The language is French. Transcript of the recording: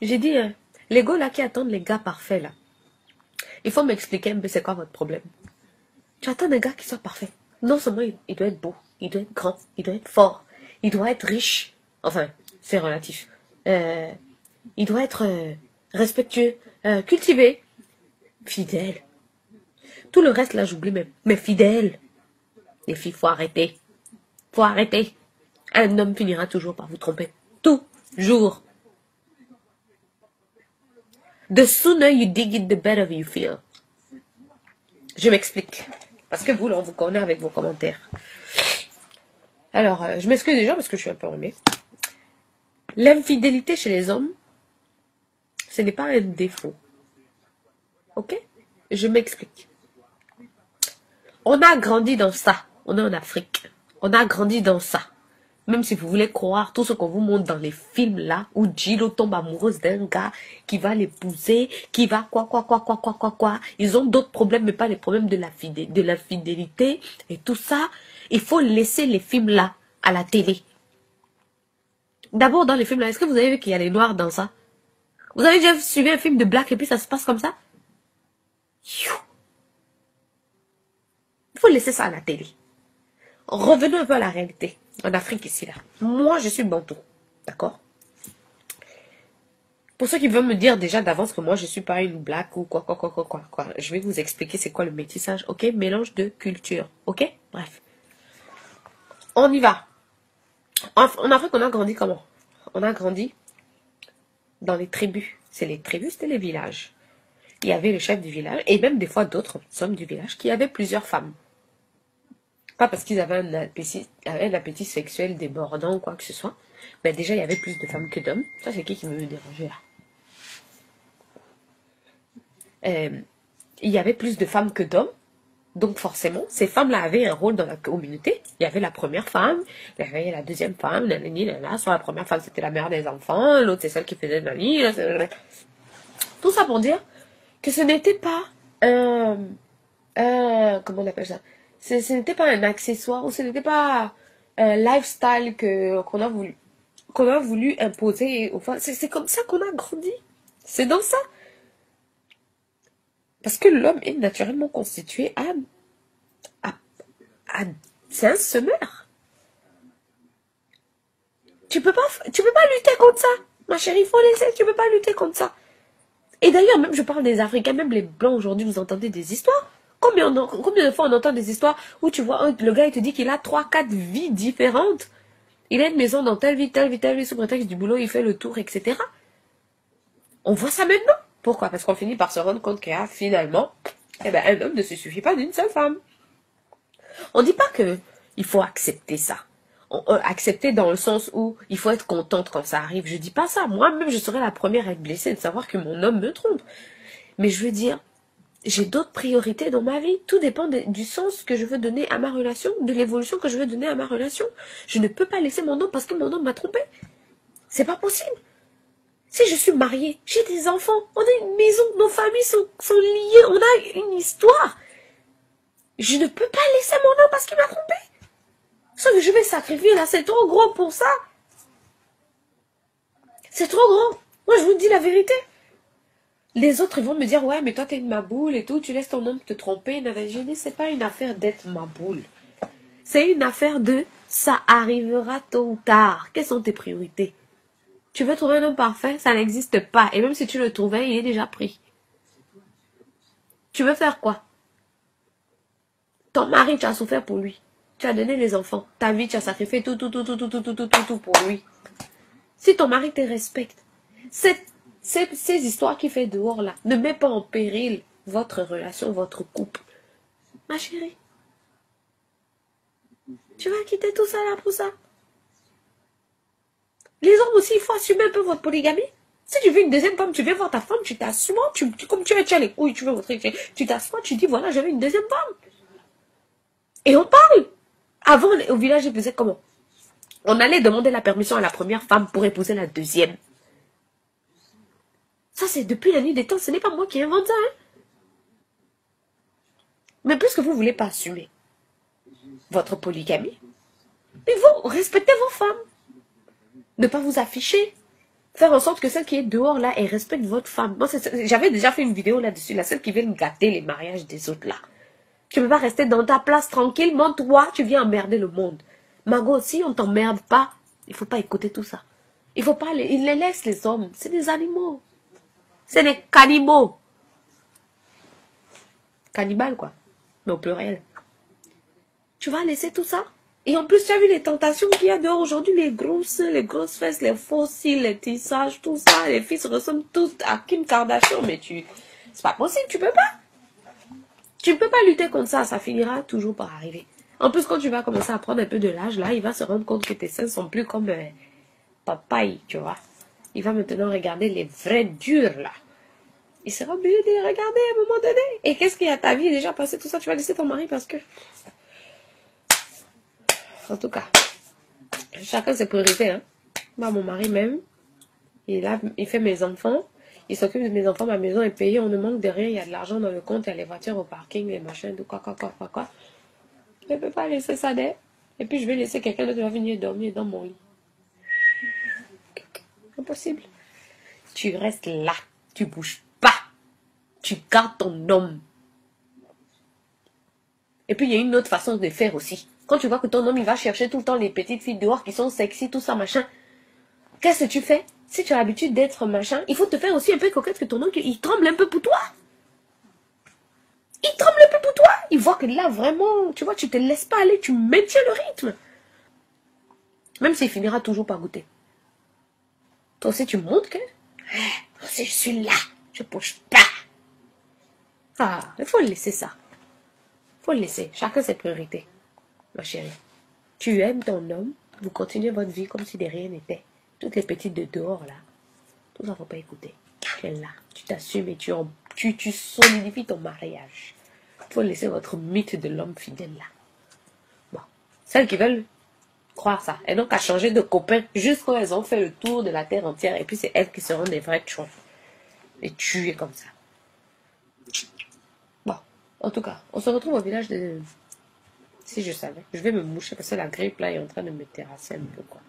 J'ai dit, les gars là qui attendent les gars parfaits là, il faut m'expliquer un peu c'est quoi votre problème. Tu attends des gars qui soient parfaits. Non seulement il doit être beau, il doit être grand, il doit être fort, il doit être riche. Enfin, c'est relatif. Il doit être respectueux, cultivé, fidèle. Tout le reste là, j'oublie même. Mais fidèle. Les filles, faut arrêter. Faut arrêter. Un homme finira toujours par vous tromper. Toujours. The sooner you dig it, the better you feel. Je m'explique. Parce que vous, là, on vous connaît avec vos commentaires. Alors, je m'excuse déjà parce que je suis un peu enrhumée. L'infidélité chez les hommes, ce n'est pas un défaut. Ok? Je m'explique. On a grandi dans ça. On est en Afrique. On a grandi dans ça. Même si vous voulez croire tout ce qu'on vous montre dans les films là, où Gilo tombe amoureuse d'un gars qui va l'épouser, qui va quoi. Ils ont d'autres problèmes, mais pas les problèmes de la fidélité et tout ça. Il faut laisser les films là à la télé. D'abord, dans les films là, est-ce que vous avez vu qu'il y a les noirs dans ça? Vous avez déjà suivi un film de black et puis ça se passe comme ça? Il faut laisser ça à la télé. Revenons un peu à la réalité. En Afrique ici là. Moi je suis bantou. D'accord? Pour ceux qui veulent me dire déjà d'avance que moi je suis pas une black ou quoi. Je vais vous expliquer c'est quoi le métissage. Ok? Mélange de culture. Ok? Bref. On y va. En Afrique on a grandi comment? On a grandi dans les tribus. C'est les tribus, c'était les villages. Il y avait le chef du village et même des fois d'autres hommes du village qui avaient plusieurs femmes. Pas parce qu'ils avaient un appétit sexuel débordant ou quoi que ce soit. Mais déjà, il y avait plus de femmes que d'hommes. Ça, c'est qui veut me déranger là? Il y avait plus de femmes que d'hommes. Donc forcément, ces femmes-là avaient un rôle dans la communauté. Il y avait la première femme, il y avait la deuxième femme, soit la première femme c'était la mère des enfants, l'autre c'est celle qui faisait la vie. Tout ça pour dire que ce n'était pas comment on appelle ça? Ce n'était pas un accessoire ou ce n'était pas un lifestyle qu'on a voulu imposer. Enfin, c'est comme ça qu'on a grandi. C'est dans ça. Parce que l'homme est naturellement constitué c'est un semeur. Tu peux pas lutter contre ça. Ma chérie, il faut laisser, tu peux pas lutter contre ça. Et d'ailleurs, même je parle des Africains, même les Blancs aujourd'hui, vous entendez des histoires. Combien de fois on entend des histoires où tu vois, le gars il te dit qu'il a 3-4 vies différentes. Il a une maison dans telle vie, sous prétexte du boulot, il fait le tour, etc. On voit ça maintenant. Pourquoi? Parce qu'on finit par se rendre compte qu'il y a finalement, un homme ne se suffit pas d'une seule femme. On dit pas que il faut accepter ça. Accepter dans le sens où il faut être contente quand ça arrive. Je dis pas ça. Moi-même, je serais la première à être blessée de savoir que mon homme me trompe. Mais je veux dire, j'ai d'autres priorités dans ma vie. Tout dépend du sens que je veux donner à ma relation, de l'évolution que je veux donner à ma relation. Je ne peux pas laisser mon homme parce que mon homme m'a trompé. C'est pas possible. Si je suis mariée, j'ai des enfants, on a une maison, nos familles sont liées, on a une histoire. Je ne peux pas laisser mon homme parce qu'il m'a trompé. Sauf que je vais sacrifier là, c'est trop gros pour ça. C'est trop gros. Moi, je vous dis la vérité. Les autres, ils vont me dire, ouais, mais toi, t'es une maboule et tout, tu laisses ton homme te tromper. Je dis, c'est pas une affaire d'être maboule. C'est une affaire de, ça arrivera tôt ou tard. Quelles sont tes priorités? Tu veux trouver un homme parfait? Ça n'existe pas. Et même si tu le trouvais, il est déjà pris. Tu veux faire quoi? Ton mari, tu as souffert pour lui. Tu as donné les enfants. Ta vie, tu as sacrifié tout pour lui. Si ton mari te respecte, ces histoires qu'il fait dehors là, ne met pas en péril votre relation, votre couple. Ma chérie, tu vas quitter tout ça là pour ça? Les hommes aussi, il faut assumer un peu votre polygamie. Si tu veux une deuxième femme, tu viens voir ta femme, tu t'assois, comme tu as les couilles, tu veux votre tu t'assois, tu dis voilà, j'avais une deuxième femme. Et on parle. Avant, au village, ils faisaient comment? On allait demander la permission à la première femme pour épouser la deuxième. Ça, c'est depuis la nuit des temps. Ce n'est pas moi qui invente ça. Hein? Mais puisque vous ne voulez pas assumer votre polygamie, il faut respecter vos femmes. Ne pas vous afficher. Faire en sorte que celle qui est dehors, là, elle respecte votre femme. Moi, j'avais déjà fait une vidéo là-dessus, la celle qui vient gâter les mariages des autres, là. Tu peux pas rester dans ta place tranquillement, toi, tu viens emmerder le monde. Margot, si on t'emmerde pas, il faut pas écouter tout ça. Il faut pas ils les laissent, les hommes. C'est des animaux. C'est des cannibaux. Cannibales, quoi. Mais au pluriel. Tu vas laisser tout ça? Et en plus, tu as vu les tentations qu'il y a dehors aujourd'hui, les grosses fesses, les faux cils, les tissages, tout ça. Les filles se ressemblent tous à Kim Kardashian, mais c'est pas possible, tu peux pas. Tu ne peux pas lutter contre ça, ça finira toujours par arriver. En plus, quand tu vas commencer à prendre un peu de l'âge, là, il va se rendre compte que tes seins sont plus comme papaye, tu vois. Il va maintenant regarder les vrais durs, là. Il sera obligé de les regarder à un moment donné. Et qu'est-ce qu'il y a, ta vie est déjà passé tout ça, tu vas laisser ton mari parce que... En tout cas, chacun ses priorités, hein. Moi, mon mari même, il fait mes enfants. Il s'occupe de mes enfants, ma maison est payée, on ne manque de rien, il y a de l'argent dans le compte, il y a les voitures au parking, les machins, de quoi. Je ne peux pas laisser ça d'air. Et puis je vais laisser quelqu'un d'autre qui va venir dormir dans mon lit. Impossible. Tu restes là, tu bouges pas. Tu gardes ton homme. Et puis il y a une autre façon de faire aussi. Quand tu vois que ton homme, il va chercher tout le temps les petites filles dehors qui sont sexy, tout ça, machin. Qu'est-ce que tu fais? Si tu as l'habitude d'être machin, il faut te faire aussi un peu coquette que ton homme, il tremble un peu pour toi. Il tremble un peu pour toi. Il voit que là, vraiment, tu vois, tu te laisses pas aller, tu maintiens le rythme. Même s'il finira toujours par goûter. Toi aussi, tu montres que, moi aussi, je suis là, je bouge pas. Ah, il faut le laisser ça. Il faut le laisser. Chacun ses priorités, ma chérie. Tu aimes ton homme, vous continuez votre vie comme si de rien n'était. Toutes les petites de dehors, là, tout ça, faut pas écouter. Tu es là, tu t'assumes et tu solidifies ton mariage. Il faut laisser votre mythe de l'homme fidèle, là. Bon, celles qui veulent croire ça, elles n'ont qu'à changer de copain jusqu'à elles ont fait le tour de la terre entière. Et puis, c'est elles qui seront des vrais chouans. Et tuer comme ça. Bon, en tout cas, on se retrouve au village de... Si je savais. Je vais me moucher parce que la grippe, là, est en train de me terrasser un peu, quoi.